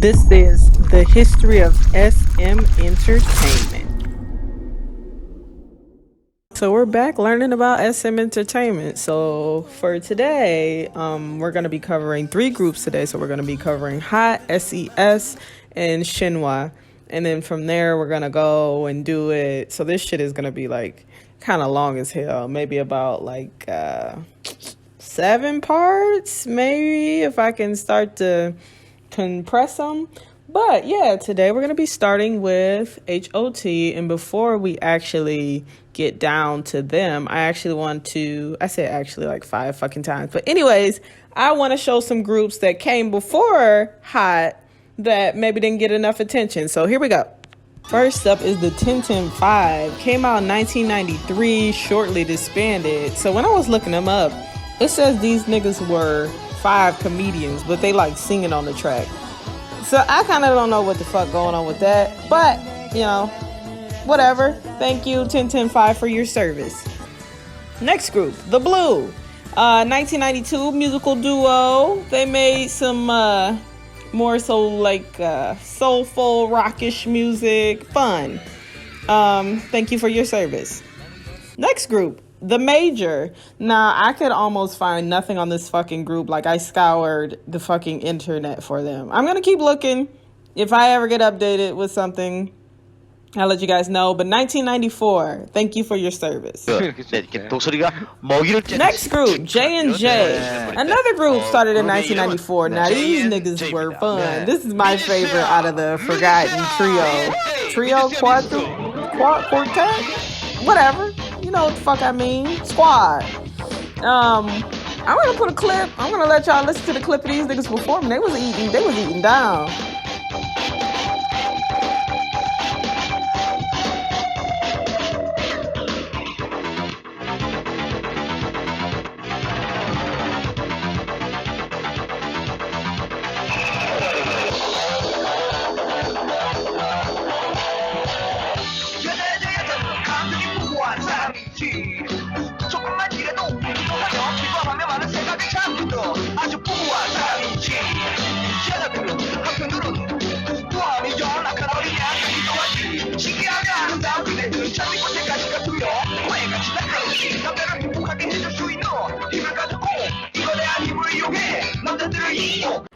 This is the history of SM Entertainment. So we're back learning about SM Entertainment. So for today, we're going to be covering 3 groups today. So we're going to be covering Hot, SES, and Shinhwa. And then from there, we're going to go and do it. So this shit is going to be like kind of long as hell. Maybe about like 7 parts, maybe, if I can start to compress them. But yeah, today we're going to be starting with HOT. And before we actually get down to them, I actually want to, I said actually like 5 fucking times. But anyways, I want to show some groups that came before Hot that maybe didn't get enough attention. So here we go. First up is the 10-10-5. Came out in 1993, shortly disbanded. So when I was looking them up, it says these niggas were 5 comedians, but they like singing on the track. So I kind of don't know what the fuck going on with that. But, you know, whatever. Thank you, 10-10-5, for your service. Next group, The Blue. 1992 musical duo. They made some more so like soulful, rockish music. Fun. Thank you for your service. Next group, The Major. Now, I could almost find nothing on this fucking group. Like, I scoured the fucking internet for them. I'm going to keep looking. If I ever get updated with something, I'll let you guys know. But 1994, thank you for your service. Next group, J&J. Another group started in 1994. Now, these niggas were fun. This is my favorite out of the forgotten trio, quartet, whatever. You know what the fuck I mean. Squad. I'm gonna put a clip. I'm gonna let y'all listen to the clip of these niggas performing. They was eating down.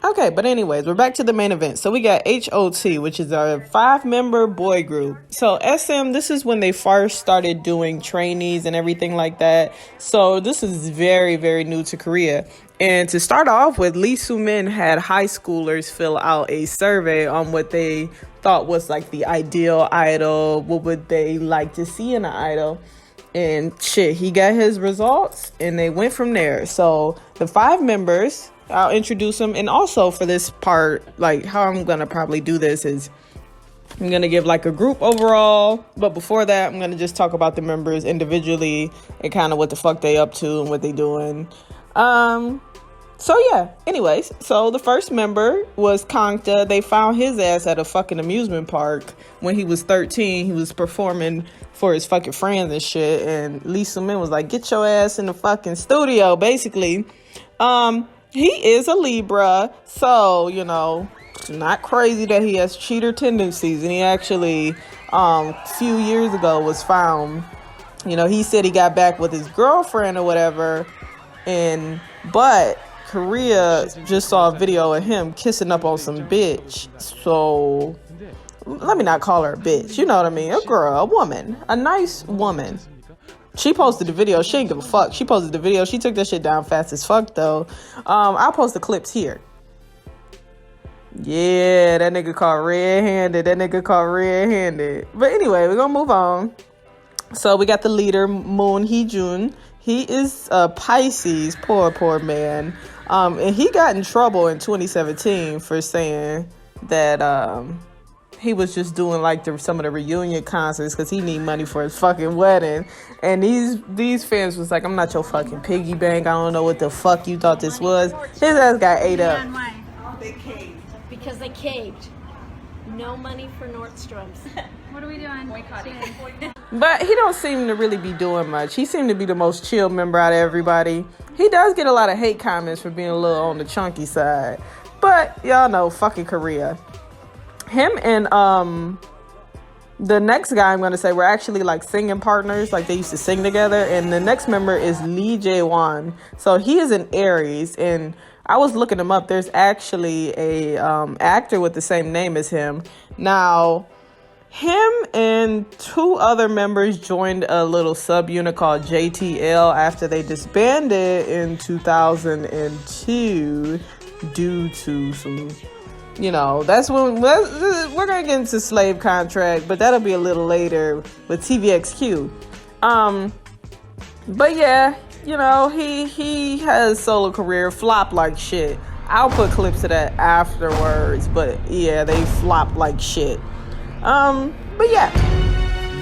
Okay, but anyways, we're back to the main event. So we got HOT, which is our 5-member boy group. So SM, this is when they first started doing trainees and everything like that. So this is very, very new to Korea. And to start off with, Lee Soo-min had high schoolers fill out a survey on what they thought was like the ideal idol. What would they like to see in an idol? And shit, he got his results and they went from there. So the 5 members, I'll introduce them. And also for this part, like how I'm going to probably do this is I'm going to give like a group overall. But before that, I'm going to just talk about the members individually and kind of what the fuck they up to and what they doing. So yeah, anyways, so the first member was Kangta. They found his ass at a fucking amusement park when he was 13. He was performing for his fucking friends and shit. And Lee Soo-min was like, get your ass in the fucking studio, basically. He is a Libra, so, you know, it's not crazy that he has cheater tendencies. And he actually, a few years ago was found, you know, he said he got back with his girlfriend or whatever. But Korea just saw a video of him kissing up on some bitch. So let me not call her a bitch. You know what I mean? A girl, a woman, a nice woman. She posted the video. She didn't give a fuck. She posted the video. She took that shit down fast as fuck, though. I'll post the clips here. Yeah, that nigga caught red-handed. But anyway, we're gonna move on. So we got the leader, Moon Hee-jun. He is a Pisces. Poor man. And he got in trouble in 2017 for saying that he was just doing like some of the reunion concerts because he need money for his fucking wedding. And these fans was like, I'm not your fucking piggy bank. I don't know what the fuck you thought this was. His ass got ate up. They caved. Because they caved. No money for Nordstrom's. What are we doing? Boycotting. But he don't seem to really be doing much. He seemed to be the most chill member out of everybody. He does get a lot of hate comments for being a little on the chunky side. But y'all know, fucking Korea. Him and the next guy I'm gonna say were actually like singing partners, like they used to sing together. And the next member is Lee Jae-won. So he is an Aries, and I was looking him up. There's actually a actor with the same name as him. Now, him and two other members joined a little subunit called JTL after they disbanded in 2002 due to some, that's when we're gonna get into slave contract, but that'll be a little later with TVXQ. But yeah, he has a solo career, flop like shit. I'll put clips of that afterwards, but yeah, they flop like shit. But yeah.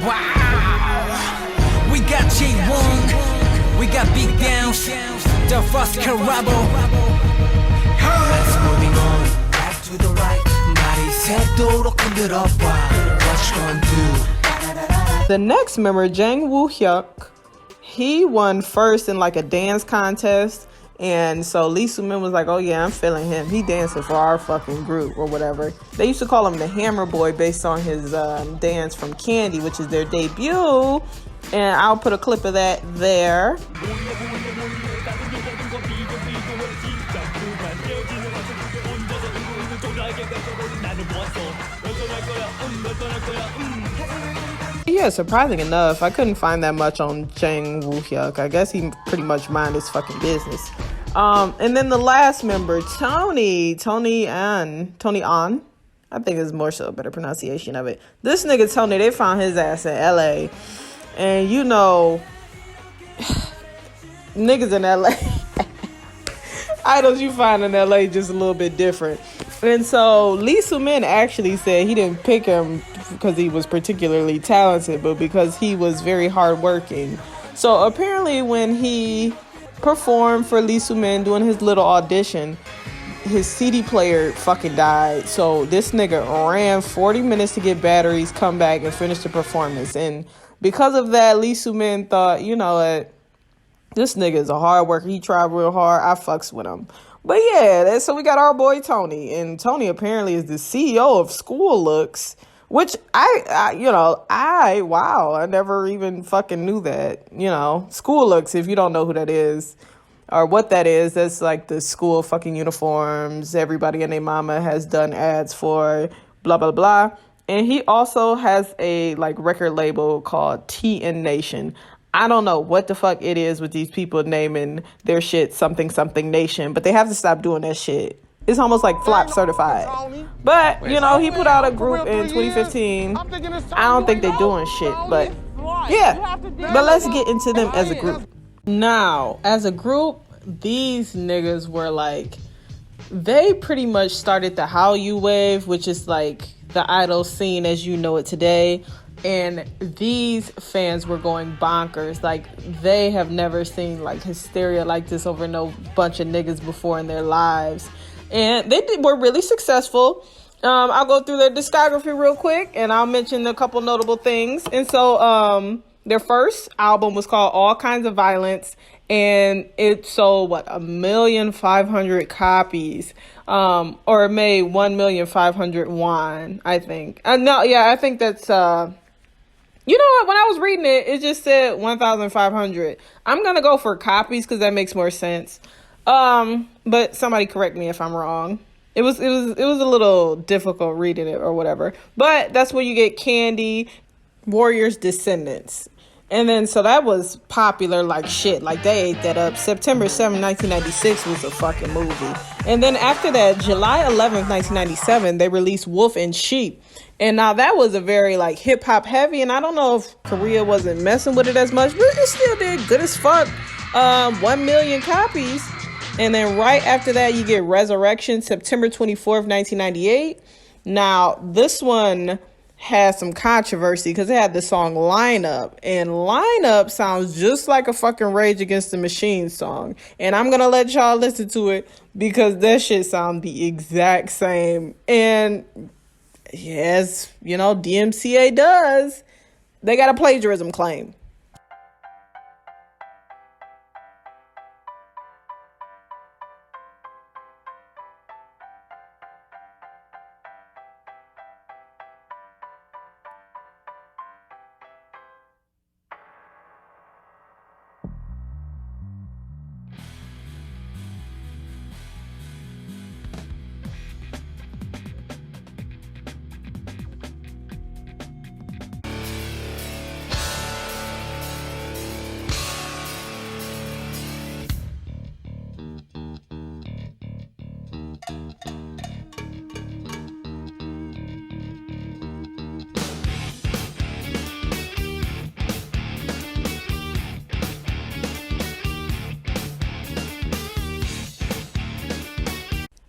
Wow, we got J1, we got Big Downs, the first Carabo. Let's moving on, back to the right. 말이 새도록 흔들어봐. What you gonna do? The next member, Jang Woo-hyuk, he won first in like a dance contest. And so Lee Soo-min was like, oh yeah, I'm feeling him. He dancing for our fucking group or whatever. They used to call him the Hammer Boy based on his dance from Candy, which is their debut. And I'll put a clip of that there. Yeah, surprising enough, I couldn't find that much on Jang Woo-hyuk. I guess he pretty much mind his fucking business. And then the last member, Tony An. I think it's more so a better pronunciation of it. This nigga Tony, they found his ass in LA. And niggas in LA. Idols you find in LA just a little bit different. And so Lee Soo-min actually said he didn't pick him because he was particularly talented, but because he was very hardworking. So apparently when he performed for Lee Soo-min doing his little audition, his CD player fucking died. So this nigga ran 40 minutes to get batteries, come back and finish the performance. And because of that, Lee Soo-min thought, this nigga is a hard worker. He tried real hard. I fucks with him. But yeah, so we got our boy Tony. And Tony apparently is the CEO of School Looks, which I never even fucking knew that. School Looks, if you don't know who that is or what that is, that's like the school fucking uniforms everybody and their mama has done ads for, blah, blah, blah. And he also has a like record label called TN Nation. I don't know what the fuck it is with these people naming their shit something something nation, but they have to stop doing that shit. It's almost like flop certified. But, he put out a group in 2015. I don't think they're doing shit, but yeah. But let's get into them as a group. Now, as a group, these niggas were like, they pretty much started the Hallyu wave, which is like the idol scene as you know it today. And these fans were going bonkers. Like, they have never seen like hysteria like this over no bunch of niggas before in their lives. And they were really successful. I'll go through their discography real quick and I'll mention a couple notable things. And so their first album was called All Kinds of Violence, and it sold 1,500,000 copies, or it made 1,500,000 won, I think. I think that's you know what? When I was reading it, it just said 1,500. I'm gonna go for copies because that makes more sense. But somebody correct me if I'm wrong. It was a little difficult reading it or whatever. But that's where you get Candy, Warriors Descendants. And then, so that was popular like shit. Like, they ate that up. September 7, 1996 was a fucking movie. And then after that, July 11th, 1997, they released Wolf and Sheep. And now that was a very, like, hip-hop heavy. And I don't know if Korea wasn't messing with it as much, but it still did good as fuck. 1 million copies. And then right after that, you get Resurrection, September 24th, 1998. Now, this one had some controversy because it had the song Line Up, and Line Up sounds just like a fucking Rage Against the Machine song, and I'm gonna let y'all listen to it because that shit sound the exact same. And yes, DMCA does, they got a plagiarism claim.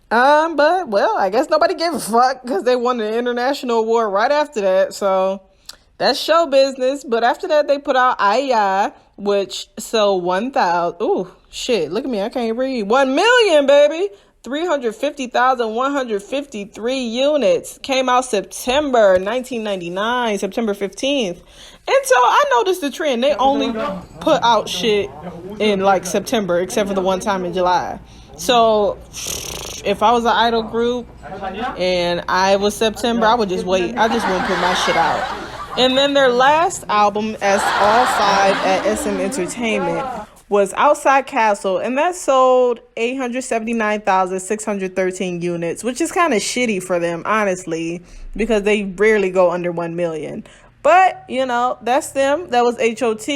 But well, I guess nobody gave a fuck because they won an international award right after that. So that's show business. But after that, they put out Aya, which sold 1,000. Ooh, shit! Look at me, I can't read. 1,000,000, baby. 350,153 units. Came out September 1999, September 15th. And so I noticed the trend. They only put out shit in like September, except for the one time in July. So if I was an idol group and I was September, I would just wait. I just wouldn't put my shit out. And then their last album, as all five at SM Entertainment, was Outside Castle, and that sold 879,613 units, which is kind of shitty for them, honestly, because they rarely go under 1 million. But, you know, that's them. That was HOT.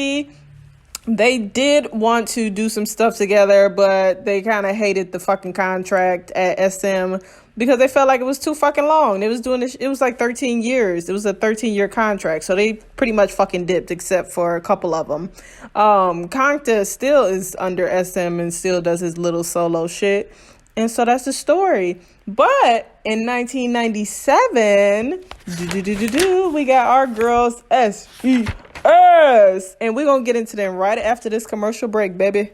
They did want to do some stuff together, but they kind of hated the fucking contract at SM because they felt like it was too fucking long. They was doing this, it was like 13 years. It was a 13-year contract, so they pretty much fucking dipped except for a couple of them. Kangta still is under SM and still does his little solo shit. And so that's the story. But in 1997, we got our girls SES. And we're going to get into them right after this commercial break, baby.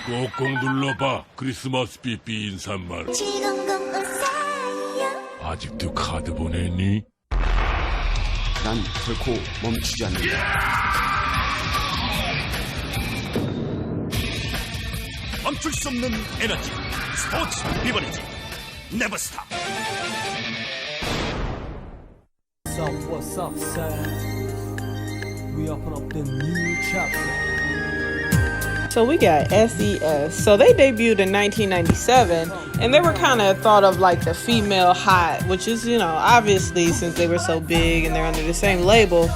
꼭꼭 눌러봐. 크리스마스 삐삐 인사말. 아직도 카드 보내니? 난 결코 멈추지 않는다. 멈출 수 없는 에너지. 스포츠 리버리지. Never stop. What's up, sir? We open up the new chapter. So we got SES. So they debuted in 1997, and they were kind of thought of like the female hot, which is, you know, obviously since they were so big and they're under the same label.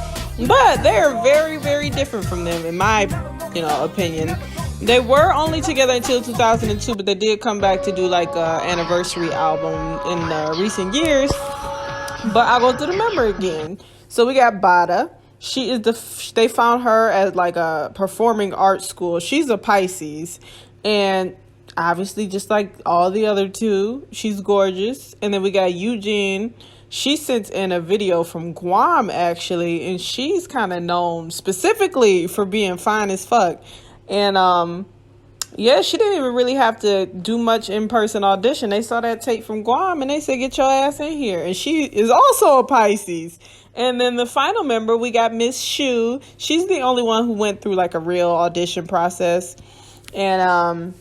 But they're very, very different from them, in my, opinion. They were only together until 2002, but they did come back to do like an anniversary album in recent years. But I'll go through the member again. So we got Bada. She is they found her at like a performing arts school. She's a Pisces, and obviously just like all the other two, she's gorgeous. And then we got Eugene. She sent in a video from Guam actually, and she's kind of known specifically for being fine as fuck. And yeah, she didn't even really have to do much in-person audition. They saw that tape from Guam and they said, get your ass in here. And she is also a Pisces. And then the final member, we got Miss Shu. She's the only one who went through like a real audition process. And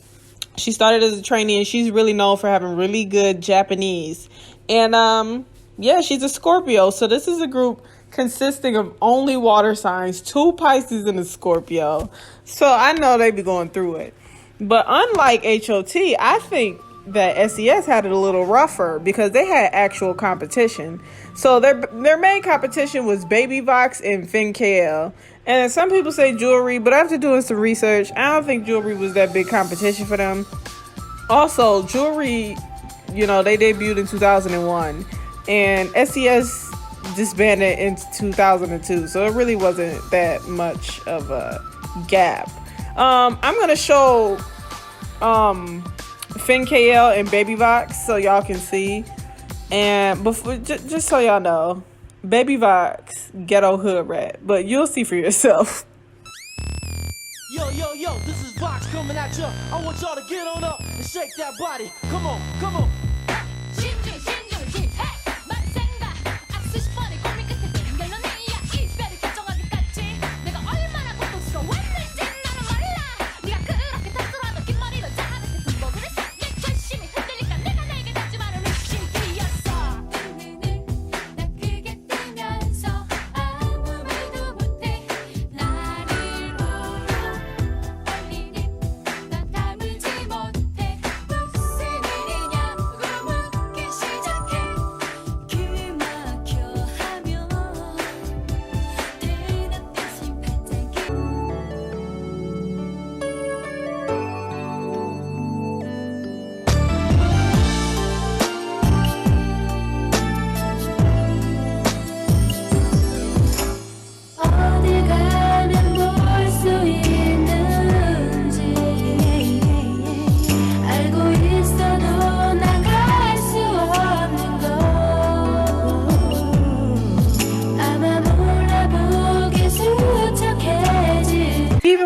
she started as a trainee, and she's really known for having really good Japanese. And yeah, she's a Scorpio. So this is a group consisting of only water signs, 2 Pisces and a Scorpio. So I know they be going through it. But unlike HOT, I think that SES had it a little rougher because they had actual competition. So their main competition was Baby Vox and Finn KL. And some people say Jewelry, but after doing some research, I don't think Jewelry was that big competition for them. Also, Jewelry, they debuted in 2001, and SES disbanded in 2002. So it really wasn't that much of a gap. I'm gonna show Finn KL and Baby Vox so y'all can see. And before, just so y'all know, Baby Vox ghetto hood rat, but you'll see for yourself. Yo, this is Vox coming at ya. I want y'all to get on up and shake that body. Come on.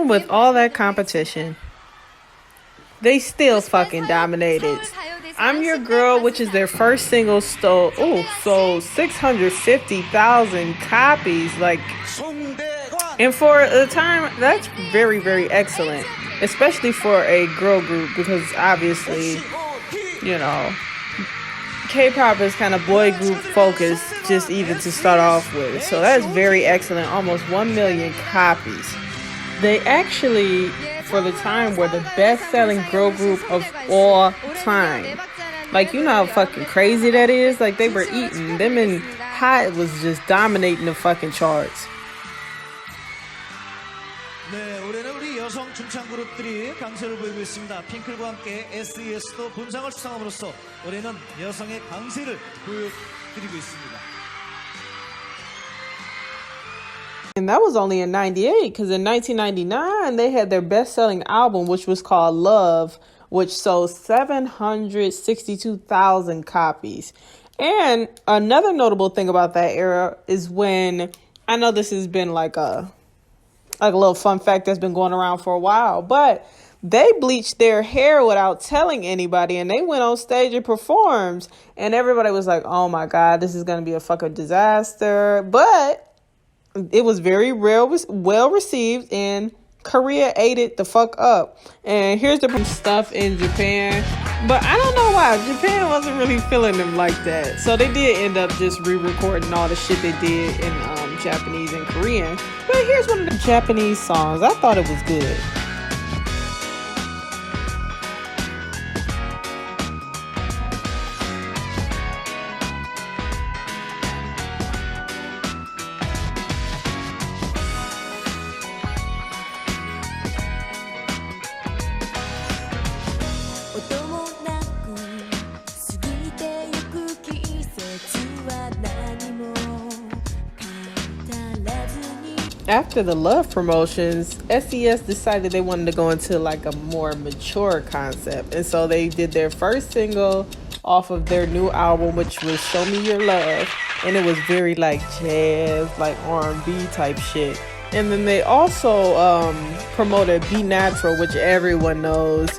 even with all that competition, they still fucking dominated. I'm Your Girl, which is their first single, sold 650,000 copies. Like, and for the time, that's very, very excellent, especially for a girl group, because obviously, you know, K-pop is kind of boy group focused, just even to start off with. So that's very excellent. Almost 1 million copies. They actually, for the time, were the best-selling girl group of all time. Like, you know how fucking crazy that is? Like, they were eating. Them and Hot was just dominating the fucking charts. 네, 올해는 우리 여성 중창 그룹들이 강세를 보이고 있습니다. 핑클과 함께 SES도 본상을 수상함으로써 올해는 여성의 강세를 보여드리고 있습니다. And that was only in 98, because in 1999, they had their best-selling album, which was called Love, which sold 762,000 copies. And another notable thing about that era is when, I know this has been like a little fun fact that's been going around for a while, but they bleached their hair without telling anybody, and they went on stage and performed, and everybody was like, oh my God, this is going to be a fucking disaster. But it was very well received, and Korea ate it the fuck up. And here's the stuff in Japan, but I don't know why Japan wasn't really feeling them like that. So they did end up just re-recording all the shit they did in Japanese and Korean. But here's one of the Japanese songs. I thought it was good. After the Love promotions, SES decided they wanted to go into like a more mature concept. And so they did their first single off of their new album, which was Show Me Your Love. And it was very like jazz, like R&B type shit. And then they also promoted Be Natural, which everyone knows,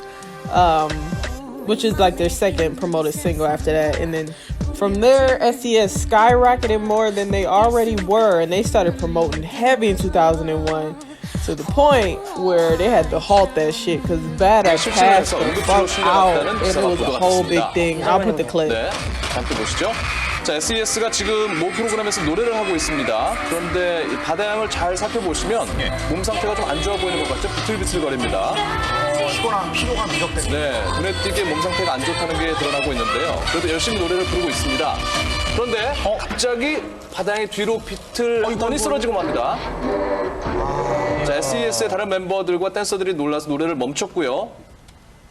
which is like their second promoted single after that. And then from there, SES skyrocketed more than they already were, and they started promoting heavy in 2001 to the point where they had to halt that shit because Bad passed the fuck out, and it was a whole big thing. I'll put the clip. 함께 보시죠. 자, SES가 지금 모 프로그램에서 노래를 하고 있습니다. 그런데 이 바다양을 잘 살펴보시면 몸 상태가 좀 안 좋아 보이는 것 같죠? 비틀비틀거립니다. 피곤함, 피로감 이것 때문에. 네, 눈에 띄게 몸 상태가 안 좋다는 게 드러나고 있는데요. 그래도 열심히 노래를 부르고 있습니다. 그런데 갑자기 바다양이 뒤로 비틀더니 쓰러지고 맙니다. 자, SES의 다른 멤버들과 댄서들이 놀라서 노래를 멈췄고요.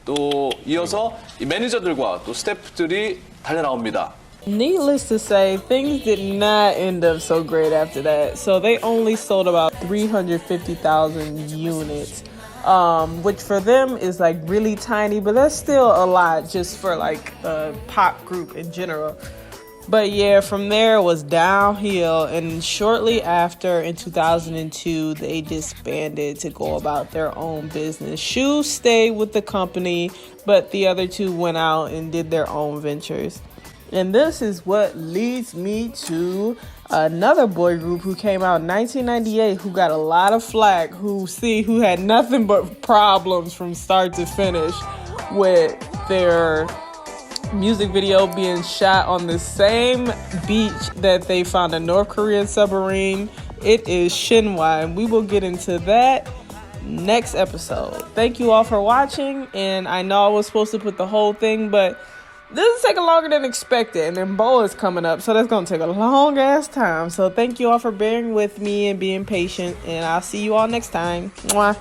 또 이어서 이 매니저들과 또 스태프들이 달려나옵니다. Needless to say, things did not end up so great after that. So they only sold about 350,000 units, which for them is like really tiny, but that's still a lot just for like a pop group in general. But yeah, from there it was downhill, and shortly after, in 2002, they disbanded to go about their own business. Shu stayed with the company, but the other two went out and did their own ventures. And this is what leads me to another boy group who came out in 1998 who got a lot of flack, who had nothing but problems from start to finish with their music video being shot on the same beach that they found a North Korean submarine. It is Shinhwa, and we will get into that next episode. Thank you all for watching, and I know I was supposed to put the whole thing, but this is taking longer than expected, and then Bo is coming up, so that's going to take a long ass time. So thank you all for bearing with me and being patient, and I'll see you all next time. Mwah.